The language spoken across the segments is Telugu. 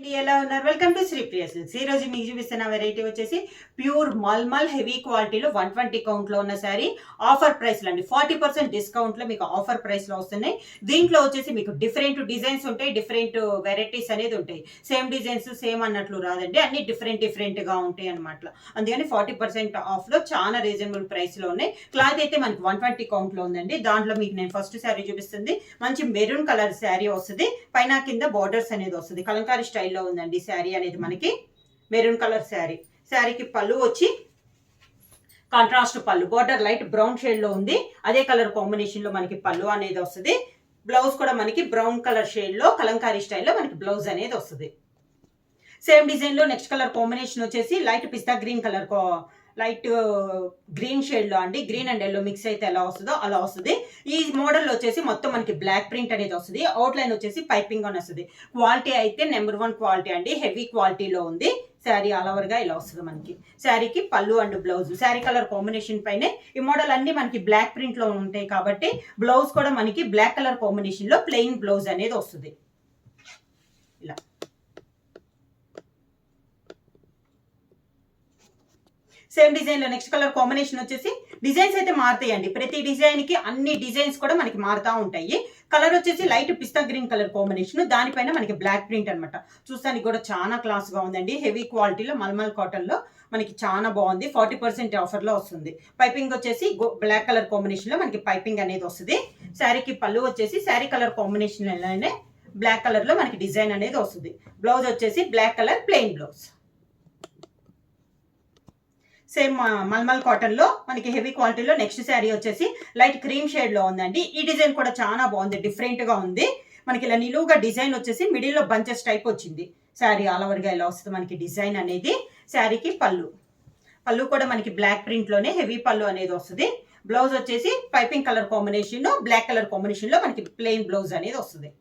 ఎలా ఉన్నారు? Welcome to Sri Priya silks. ఈ రోజు మీకు చూపిస్తున్న వెరైటీ వచ్చేసి ప్యూర్ మల్మల్ హెవీ క్వాలిటీలో 120 కౌంట్ లో ఉన్న శారీ ఆఫర్ ప్రైస్ లో అండి. 40% డిస్కౌంట్ లో మీకు ఆఫర్ ప్రైస్ లో వస్తున్నాయి. దీంట్లో వచ్చేసి మీకు డిఫరెంట్ డిజైన్స్ ఉంటాయి, డిఫరెంట్ వెరైటీస్ అనేది ఉంటాయి. సేమ్ డిజైన్స్ సేమ్ అన్నట్లు రాదండి, అన్ని డిఫరెంట్ గా ఉంటాయి అనమాట. అందుకని 40% ఆఫ్ లో చాలా రీజనబుల్ ప్రైస్ లో ఉన్నాయి. క్లాత్ అయితే మనకి 120 కౌంట్ లో ఉందండి. దాంట్లో మీకు నేను ఫస్ట్ శారీ చూపిస్తుంది మంచి మెరూన్ కలర్ శారీ వస్తుంది. పైన కింద బార్డర్స్ అనేది వస్తుంది. కలంకారీ స్టైల్లో ఉందండి శారీ అనేది. మనకి మెరూన్ కలర్ శారీ. శారీకి పళ్ళు వచ్చి కాంట్రాస్ట్ పళ్ళు, బార్డర్ లైట్ బ్రౌన్ షేడ్ లో ఉంది. అదే కలర్ కాంబినేషన్ లో మనకి పళ్ళు అనేది వస్తుంది. బ్లౌజ్ కూడా మనకి బ్రౌన్ కలర్ షేడ్ లో కలంకారీ స్టైల్లో మనకి బ్లౌజ్ అనేది వస్తుంది. సేమ్ డిజైన్ లో నెక్స్ట్ కలర్ కాంబినేషన్ వచ్చేసి light pista green colour, light green shade లో అండి. గ్రీన్ అండ్ ఎల్లో మిక్స్ అయితే ఎలా వస్తుందో అలా వస్తుంది. ఈ మోడల్ వచ్చేసి మొత్తం మనకి బ్లాక్ ప్రింట్ అనేది వస్తుంది. అవుట్ లైన్ వచ్చేసి పైపింగ్ అని వస్తుంది. క్వాలిటీ అయితే నెంబర్ 1 క్వాలిటీ అండి, హెవీ క్వాలిటీలో ఉంది. శారీ ఆల్ ఓవర్ గా ఇలా వస్తుంది మనకి. శారీకి పళ్ళు and blouse sari colour combination పైనే ఈ మోడల్ అన్ని మనకి బ్లాక్ ప్రింట్ లో ఉంటాయి కాబట్టి బ్లౌజ్ కూడా మనకి బ్లాక్ కలర్ కాంబినేషన్ లో ప్లెయిన్ బ్లౌజ్ అనేది వస్తుంది. ఇలా సేమ్ డిజైన్ లో నెక్స్ట్ కలర్ కాంబినేషన్ వచ్చేసి డిజైన్స్ అయితే మారుతాయండి. ప్రతి డిజైన్ కి అన్ని డిజైన్స్ కూడా మనకి మారుతా ఉంటాయి. కలర్ వచ్చేసి light pista green colour combination, దానిపైన మనకి బ్లాక్ ప్రింట్ అనమాట. చూస్తానికి కూడా చాలా క్లాస్ గా ఉందండి. హెవీ క్వాలిటీలో మల్మల్ కాటన్ లో మనకి చాలా బాగుంది. 40% ఆఫర్ లో వస్తుంది. పైపింగ్ వచ్చేసి బ్లాక్ కలర్ కాంబినేషన్ లో మనకి పైపింగ్ అనేది వస్తుంది. శారీకి పళ్ళు వచ్చేసి శారీ కలర్ కాంబినేషన్ లోనే బ్లాక్ కలర్ లో మనకి డిజైన్ అనేది వస్తుంది. బ్లౌజ్ వచ్చేసి black colour plain blouse. Same mulmul cotton లో మనకి హెవీ క్వాలిటీలో నెక్స్ట్ శారీ వచ్చేసి లైట్ క్రీమ్ షేడ్ లో ఉందండి. ఈ డిజైన్ కూడా చాలా బాగుంది, డిఫరెంట్ గా ఉంది. మనకి ఇలా నిలువుగా డిజైన్ వచ్చేసి మిడిల్ లో బంచెస్ టైప్ వచ్చింది. శారీ ఆల్ ఓవర్ గా ఇలా వస్తుంది మనకి డిజైన్ అనేది. శారీకి పళ్ళు కూడా మనకి బ్లాక్ ప్రింట్ లోనే హెవీ పళ్ళు అనేది వస్తుంది. బ్లౌజ్ వచ్చేసి piping colour combination, black colour combination లో మనకి ప్లెయిన్ బ్లౌజ్ అనేది వస్తుంది.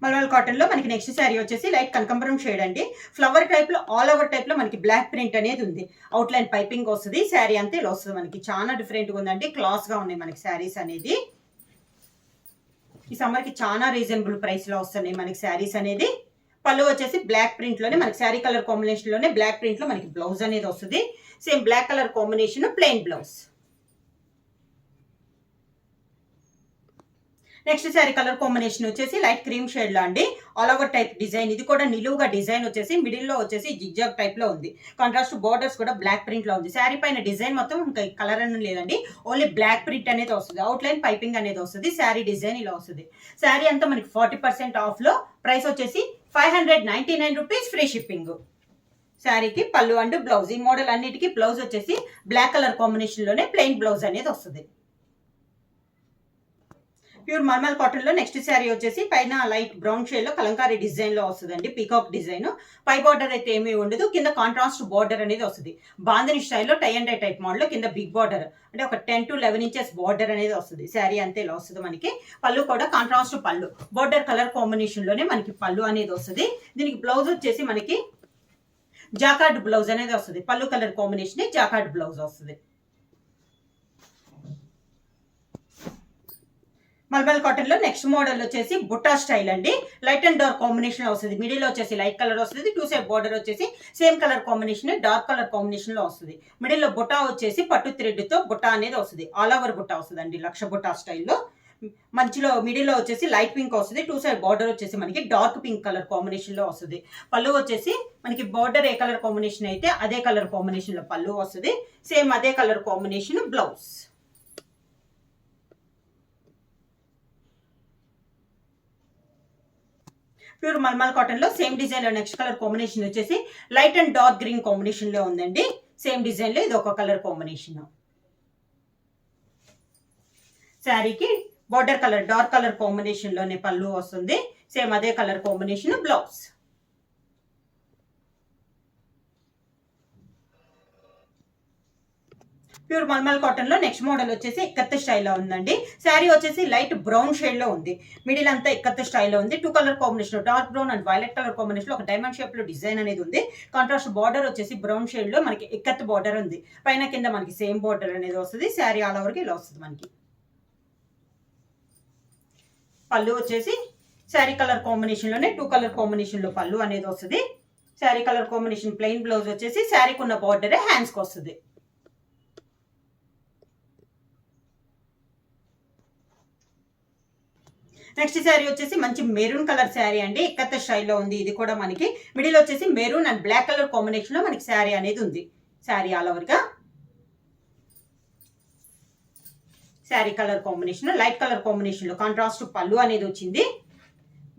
మల్మల్ కాటన్ లో మనకి నెక్స్ట్ శారీ వచ్చేసి లైట్ కనకాంబరం షేడ్ అండి. ఫ్లవర్ టైప్ లో ఆల్ ఓవర్ టైప్ లో మనకి బ్లాక్ ప్రింట్ అనేది ఉంది. అవుట్ లైన్ పైపింగ్ వస్తుంది. శారీ అంతా ఇలా వస్తుంది మనకి. చాలా డిఫరెంట్ గా ఉందండి, క్లాస్ గా ఉన్నాయి మనకి శారీస్ అనేది. ఈ సమ్మర్ కి చాలా రీజనబుల్ ప్రైస్ లో వస్తున్నాయి మనకి శారీస్ అనేది. పళ్ళు వచ్చేసి బ్లాక్ ప్రింట్ లోనే మనకి శారీ కలర్ కాంబినేషన్ లోనే బ్లాక్ ప్రింట్ లో మనకి బ్లౌజ్ అనేది వస్తుంది. Same black colour combination plain blouse. Next saree colour combination వచ్చేసి లైట్ క్రీమ్ షేడ్ లో అండి. All over type design. ఇది కూడా నిలువుగా డిజైన్ వచ్చేసి మిడిల్ లో వచ్చేసి జిగ్జాగ్ టైప్ లో ఉంది. కాంట్రాస్ట్ బోర్డర్స్ కూడా బ్లాక్ ప్రింట్ లో ఉంది. శారీ పైన డిజైన్ మొత్తం ఇంకా కలర్ అని లేదండి, ఓన్లీ బ్లాక్ ప్రింట్ అనేది వస్తుంది. అవుట్ లైన్ పైపింగ్ అనేది వస్తుంది. శారీ డిజైన్ ఇలా వస్తుంది. శారీ అంతా మనకి 40% ఆఫ్ లో. ప్రైస్ వచ్చేసి 599 రూపీస్, ఫ్రీ షిప్పింగ్. శారీకి పళ్ళు అండ్ బ్లౌజ్. ఈ మోడల్ అన్నిటికీ బ్లౌజ్ వచ్చేసి బ్లాక్ కలర్ కాంబినేషన్ లోనే ప్లెయిన్ బ్లౌజ్ అనేది వస్తుంది. ప్యూర్ మల్మల్ కాటన్ లో నెక్స్ట్ శారీ వచ్చేసి పైన లైట్ బ్రౌన్ షేడ్ లో కలంకారీ డిజైన్ లో వస్తుందండి. Peacock design. పై బార్డర్ అయితే ఏమీ ఉండదు, కింద కాంట్రాస్ట్ బార్డర్ అనేది వస్తుంది. బాంధని స్టైల్లో tie and dye type model. కింద బిగ్ బార్డర్ అంటే ఒక 10 to 11 ఇంచెస్ బార్డర్ అనేది వస్తుంది. శారీ అంతే ఇలా వస్తుంది మనకి. పళ్ళు కూడా కాంట్రాస్ట్ పళ్ళు, బార్డర్ కలర్ కాంబినేషన్ లోనే మనకి పళ్ళు అనేది వస్తుంది. దీనికి బ్లౌజ్ వచ్చేసి మనకి జాకార్డ్ బ్లౌజ్ అనేది వస్తుంది. పళ్ళు కలర్ కాంబినేషన్ జాకార్డ్ బ్లౌజ్ వస్తుంది. మల్మల్ కాటన్ లో నెక్స్ట్ మోడల్ వచ్చేసి బుట్టా స్టైల్ అండి. లైట్ అండ్ డార్క్ కాంబినేషన్ లో వస్తుంది. మిడిల్ వచ్చేసి లైట్ కలర్ వస్తుంది. 2 సైడ్ బార్డర్ వచ్చేసి same colour combination, dark colour combination లో వస్తుంది. మిడిల్ లో బుట్టా వచ్చేసి పట్టు థ్రెడ్ తో బుట్టా అనేది వస్తుంది. ఆల్ ఓవర్ బుట్టా వస్తుంది అండి, లక్ష బుట్టా స్టైల్లో. మంచిలో మిడిల్ లో వచ్చేసి లైట్ పింక్ వస్తుంది. 2 సైడ్ బార్డర్ వచ్చేసి మనకి డార్క్ పింక్ కలర్ కాంబినేషన్ లో వస్తుంది. పళ్ళు వచ్చేసి మనకి బార్డర్ ఏ కలర్ కాంబినేషన్ అయితే అదే కలర్ కాంబినేషన్ లో పళ్ళు వస్తుంది. సేమ్ అదే colour combination blouse. Pure mulmul cotton లో సేమ్ డిజైన్ లో నెక్స్ట్ కలర్ కాంబినేషన్ వచ్చేసి light and dark green combination లో ఉందండి. సేమ్ డిజైన్ లో ఇది ఒక కలర్ కాంబినేషన్. శారీకి border colour dark colour combination లోనే పళ్ళు వస్తుంది. సేమ్ అదే colour combination blouse. Pure mulmul cotton లో నెక్స్ట్ మోడల్ వచ్చేసి ఇక్కత్ స్టైల్లో ఉందండి. శారీ వచ్చేసి లైట్ బ్రౌన్ షేడ్ లో ఉంది. మిడిల్ అంతా ఇక్కత్ స్టైల్లో ఉంది. 2 colour combination, dark brown and violet colour combination లో ఒక డైమండ్ షేప్ లో డిజైన్ అనేది ఉంది. కాంట్రాస్ట్ బార్డర్ వచ్చేసి బ్రౌన్ షేడ్ లో మనకి ఇక్కత్ బార్డర్ ఉంది. పైన కింద మనకి సేమ్ బార్డర్ అనేది వస్తుంది. శారీ ఆల్ ఓవర్ కి ఇలా వస్తుంది మనకి. పళ్ళు వచ్చేసి శారీ కలర్ కాంబినేషన్ లోనే 2 కలర్ కాంబినేషన్ లో పళ్ళు అనేది వస్తుంది. Sari colour combination plain blouse వచ్చేసి శారీకి ఉన్న బార్డరే హ్యాండ్స్ కి వస్తుంది. నెక్స్ట్ శారీ వచ్చేసి మంచి మెరూన్ కలర్ శారీ అండి, ఇక్కత్త స్టైల్లో ఉంది. ఇది కూడా మనకి మిడిల్ వచ్చేసి maroon and black colour combination లో మనకి శారీ అనేది ఉంది. శారీ ఆల్ ఓవర్ గా saree colour combination light colour combination లో కాంట్రాస్ట్ పళ్ళు అనేది వచ్చింది.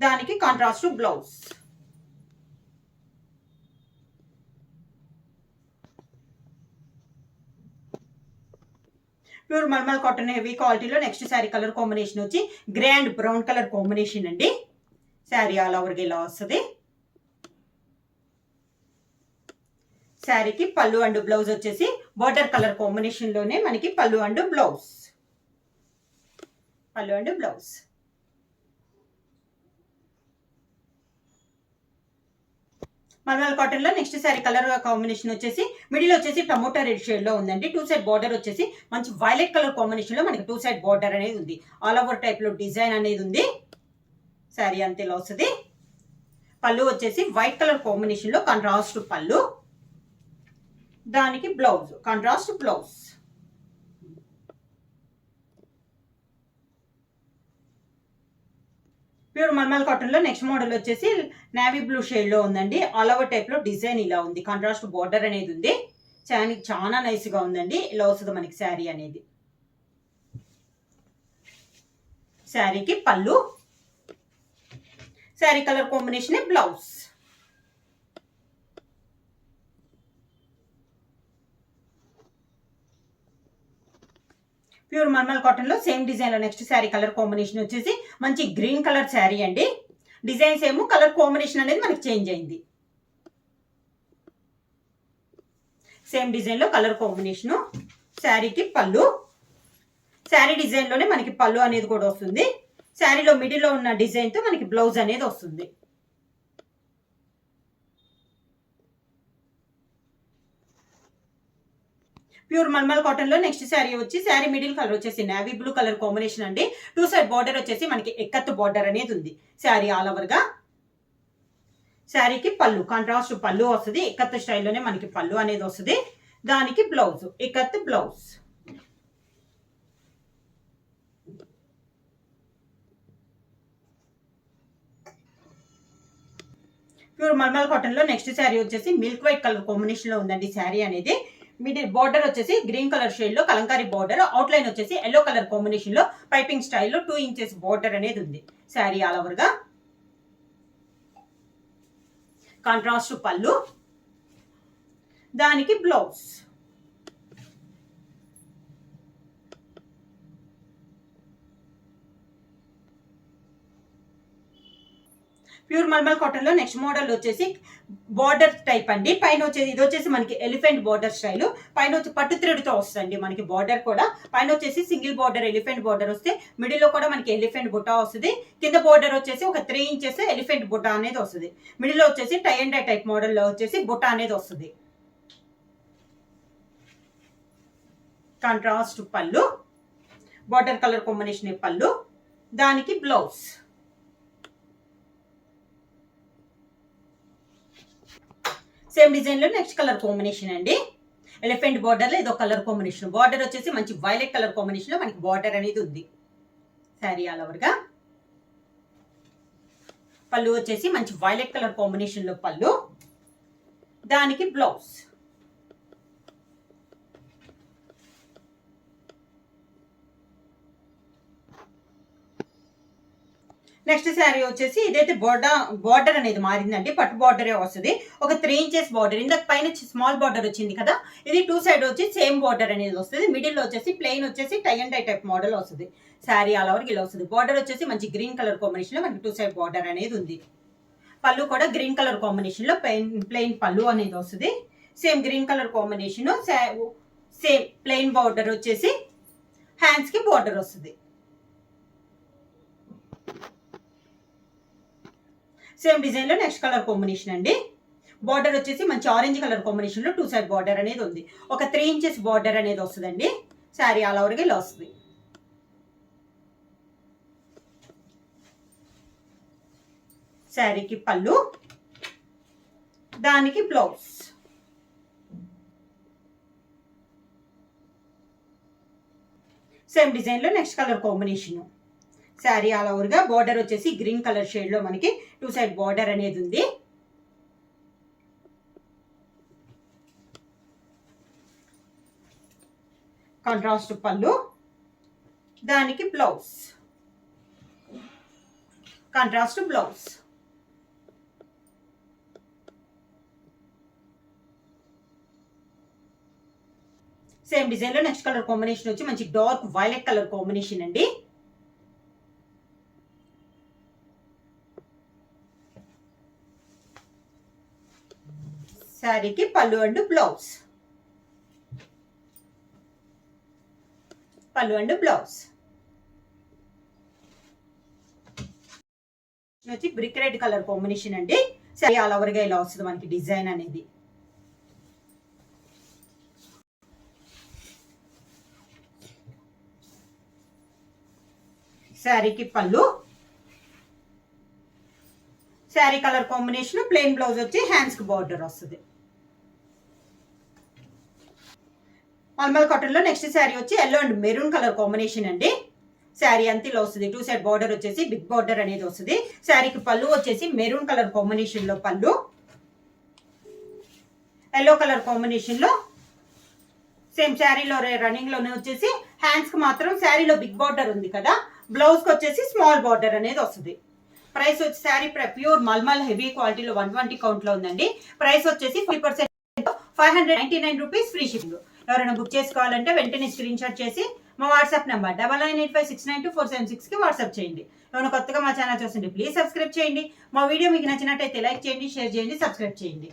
దానికి contrast blouse. Pure mulmul cotton heavy క్వాలిటీలో నెక్స్ట్ శారీ కలర్ కాంబినేషన్ వచ్చి grey and brown colour combination అండి. శారీ ఆల్ ఓవర్గా ఇలా వస్తుంది. శారీకి పళ్ళు అండ్ బ్లౌజ్ వచ్చేసి బార్డర్ కలర్ కాంబినేషన్ లోనే మనకి పళ్ళు అండ్ బ్లౌజ్. పళ్ళు అండ్ బ్లౌజ్. మల్మల్ కాటన్ లో నెక్స్ట్ శారీ కలర్ కాంబినేషన్ వచ్చేసి మిడిల్ వచ్చేసి టమోటా రెడ్ షేడ్ లో ఉందండి. 2 సైడ్ బార్డర్ వచ్చేసి మంచి వైలెట్ కలర్ కాంబినేషన్ లో మనకి 2 సైడ్ బార్డర్ అనేది ఉంది. ఆల్ ఓవర్ టైప్ లో డిజైన్ అనేది ఉంది. శారీ అంతేలా వస్తుంది. పళ్ళు వచ్చేసి వైట్ కలర్ కాంబినేషన్ లో కాంట్రాస్ట్ పళ్ళు. దానికి blouse contrast blouse. Pure mulmul cotton లో నెక్స్ట్ మోడల్ వచ్చేసి నేవీ బ్లూ షేడ్ లో ఉందండి. ఆల్ ఓవర్ టైప్ లో డిజైన్ ఇలా ఉంది. కాంట్రాస్ట్ బార్డర్ అనేది ఉంది. శారీ చాలా నైస్ గా ఉందండి. ఇలా వస్తుంది మనకి శారీ అనేది. శారీకి పళ్ళు, saree colour combination blouse. Pure mulmul cotton లో సేమ్ డిజైన్ లో నెక్స్ట్ శారీ కలర్ కాంబినేషన్ వచ్చేసి మంచి గ్రీన్ కలర్ శారీ అండి. డిజైన్స్ ఏమో కలర్ కాంబినేషన్ అనేది మనకి చేంజ్ అయింది. సేమ్ డిజైన్ లో కలర్ కాంబినేషన్. శారీకి పళ్ళు, శారీ డిజైన్ లోనే మనకి పళ్ళు అనేది కూడా వస్తుంది. శారీలో మిడిల్ లో ఉన్న డిజైన్ తో మనకి బ్లౌజ్ అనేది వస్తుంది. ప్యూర్ మల్మల్ కాటన్ లో నెక్స్ట్ శారీ వచ్చి శారీ మిడిల్ కలర్ వచ్చేసి నేవీ బ్లూ కలర్ కాంబినేషన్ అండి. 2 సైడ్ బార్డర్ వచ్చేసి మనకి ఎక్కత్ బార్డర్ అనేది ఉంది. శారీ ఆల్ ఓవర్ గా. శారీకి పళ్ళు కాంట్రాస్ట్ పళ్ళు వస్తుంది. ఎక్కత్ స్టైల్లోనే మనకి పళ్ళు అనేది వస్తుంది. దానికి blouse ikat blouse. Pure mulmul cotton లో నెక్స్ట్ శారీ వచ్చేసి మిల్క్ వైట్ కలర్ కాంబినేషన్ లో ఉందండి. శారీ అనేది మిడిల్ బార్డర్ వచ్చేసి గ్రీన్ కలర్ షేడ్ లో కలంకారీ బార్డర్, అవుట్ లైన్ వచ్చేసి ఎల్లో కలర్ కాంబినేషన్ లో పైపింగ్ స్టైల్లో 2 ఇంచెస్ బార్డర్ అనేది ఉంది. శారీ ఆల్ ఓవర్ గా. కాంట్రాస్ట్ పళ్ళు, దానికి బ్లౌజ్. ప్యూర్ మల్మల్ కాటన్ లో నెక్స్ట్ మోడల్ వచ్చేసి బార్డర్ టైప్ అండి. పైన వచ్చేసి ఇది వచ్చేసి మనకి ఎలిఫెంట్ బార్డర్ స్టైల్. పైన వచ్చి పట్టు థ్రెడ్ తో వస్తుంది మనకి బార్డర్ కూడా. పైన వచ్చేసి సింగిల్ బార్డర్ ఎలిఫెంట్ బార్డర్ వస్తే మిడిల్ లో కూడా మనకి ఎలిఫెంట్ బుట్ట వస్తుంది. కింద బార్డర్ వచ్చేసి ఒక 3 ఇంచెస్ ఎలిఫెంట్ బుట్ట అనేది వస్తుంది. మిడిల్ లో వచ్చేసి tie and dye type model లో వచ్చేసి బుట్ట అనేది వస్తుంది. కాంట్రాస్ట్ పళ్ళు, బార్డర్ కలర్ కాంబినేషన్ పళ్ళు, దానికి బ్లౌజ్. సేమ్ డిజైన్ లో నెక్స్ట్ కలర్ కాంబినేషన్ అండి. ఎలిఫెంట్ బార్డర్ లో ఇదో కలర్ కాంబినేషన్. బార్డర్ వచ్చేసి మంచి వైలెట్ కలర్ కాంబినేషన్ లో మనకి బార్డర్ అనేది ఉంది. శారీ ఆల్ ఓవర్ గా. పళ్ళు వచ్చేసి మంచి వైలెట్ కలర్ కాంబినేషన్ లో పళ్ళు, దానికి బ్లౌజ్. నెక్స్ట్ శారీ వచ్చేసి ఇదైతే బార్డర్ అనేది మారిందండి. పట్టు బార్డరే వస్తుంది. ఒక 3 ఇంచెస్ బార్డర్. ఇందాక పైన స్మాల్ బార్డర్ వచ్చింది కదా, ఇది 2 సైడ్ వచ్చి సేమ్ బార్డర్ అనేది వస్తుంది. మిడిల్ వచ్చేసి ప్లెయిన్ వచ్చేసి tie and dye type model వస్తుంది. శారీ ఆల్ ఓవర్ ఇలా వస్తుంది. బార్డర్ వచ్చేసి మంచి గ్రీన్ కలర్ కాంబినేషన్ లో మనకి 2 సైడ్ బార్డర్ అనేది ఉంది. పళ్ళు కూడా గ్రీన్ కలర్ కాంబినేషన్ లో ప్లెయిన్ పళ్ళు అనేది వస్తుంది. Same green colour combination, same plain border వచ్చేసి హ్యాండ్స్ కి బార్డర్ వస్తుంది. సేమ్ డిజైన్ లో నెక్స్ట్ కలర్ కాంబినేషన్ అండి. బార్డర్ వచ్చేసి మంచి ఆరెంజ్ కలర్ కాంబినేషన్ లో 2 సైడ్ బార్డర్ అనేది ఉంది. ఒక 3 ఇంచెస్ బార్డర్ అనేది వస్తుందండి. శారీ ఆల్ ఓవర్గా ఇలా వస్తుంది. శారీకి పళ్ళు, దానికి బ్లౌజ్. సేమ్ డిజైన్ లో next colour combination. Sari all over గా బార్డర్ వచ్చేసి గ్రీన్ కలర్ షేడ్ లో మనకి 2 సైడ్ బార్డర్ అనేది ఉంది. కాంట్రాస్ట్ పళ్ళు, దానికి blouse. Contrast blouse. Same design లో నెక్స్ట్ కలర్ కాంబినేషన్ వచ్చి మంచి డార్క్ వైలెట్ కలర్ కాంబినేషన్ అండి. శారీకి పళ్ళు అండ్ బ్లౌజ్. పళ్ళు అండ్ బ్లౌజ్ వచ్చి బ్రిక్ రెడ్ కలర్ కాంబినేషన్ అండి. శారీ ఆల్ ఓవర్ గా ఇలా వస్తుంది మనకి డిజైన్ అనేది. శారీకి పళ్ళు, saree colour combination plain blouse వచ్చి హ్యాండ్స్ కి బార్డర్ వస్తుంది. మల్మల్ కాటన్ లో నెక్స్ట్ శారీ వచ్చి yellow and maroon colour combination అండి. శారీ అంతా ఇలా వస్తుంది. 2 సైడ్ బార్డర్ వచ్చేసి బిగ్ బార్డర్ అనేది వస్తుంది. శారీకి పళ్ళు వచ్చేసి మెరూన్ కలర్ కాంబినేషన్ లో పళ్ళు, ఎల్లో కలర్ కాంబినేషన్ లో సేమ్ శారీలో రన్నింగ్ లోనే వచ్చేసి హ్యాండ్స్ కి మాత్రం శారీలో బిగ్ బార్డర్ ఉంది కదా, బ్లౌజ్ కి వచ్చేసి స్మాల్ బార్డర్ అనేది వస్తుంది. ప్రైస్ వచ్చి శారీ ప్యూర్ మల్మల్ హెవీ క్వాలిటీలో 120 కౌంట్ లో ఉందండి. ప్రైస్ వచ్చేసి 50% 599 రూపీస్ ఫ్రీ షిప్పింగ్. ఎవరైనా బుక్ చేసుకోవాలంటే వెంటనే స్క్రీన్ షాట్ చేసి మా వాట్సాప్ నెంబర్ 9985692476 కి వాట్సాప్ చేయండి. ఎవరైనా కొత్తగా మా ఛానల్ చూస్తుంటే ప్లీజ్ సబ్స్క్రైబ్ చేయండి. మా వీడియో మీకు నచ్చినట్టయితే లైక్ చేయండి, షేర్ చేయండి, సబ్స్క్రైబ్ చేయండి.